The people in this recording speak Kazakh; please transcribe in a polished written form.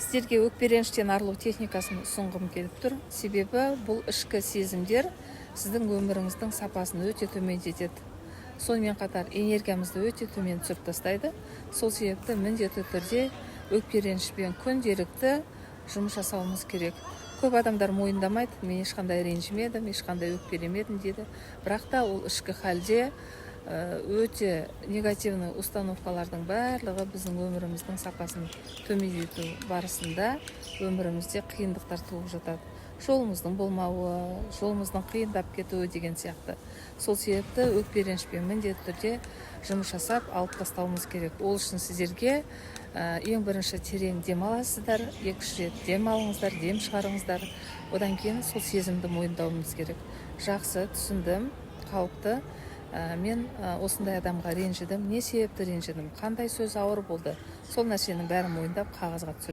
Сіздерге өкпе-реніштен арылу техникасын ұсынғым келіп тұр. Себебі бұл ішкі сезімдер сіздің өміріңіздің сапасын өте төмендетеді. Сонымен қатар энергиямызды өте төмен түсіріп тастайды. Сол себепті міндетті түрде өкпе-ренішпен күнделікті жұмыс жасауымыз керек. Көп адамдар мойындамайды, мен ешқандай ренжімедім, ешқандай өкпелемедім дейді. Бірақ та ол ішкі халде өте негативный установкалардың барлығы біздің өміріміздің сапасын төмендету барысында өмірімізде қиындықтар туып жатады. Жолымыздың болмауы, жолымыздың қиындап кетуі деген сияқты. Сол себепті өкпе-ренішпен міндетті түрде жұмыс жасап алып тастауымыз керек. Ол үшін сіздерге ең бірінші терең дем аласыздар, екінші рет дем алыңыздар, дем шығарыңыздар. Одан кейін сол сезімді мойындауымыз керек. Жақсы, түсіндім, қалыпты. Мен осындай адамға ренжідім, не себепті ренжідім, қандай сөз ауыр болды, сол нәрсенің бәрін мойындап қағазға түсірдім.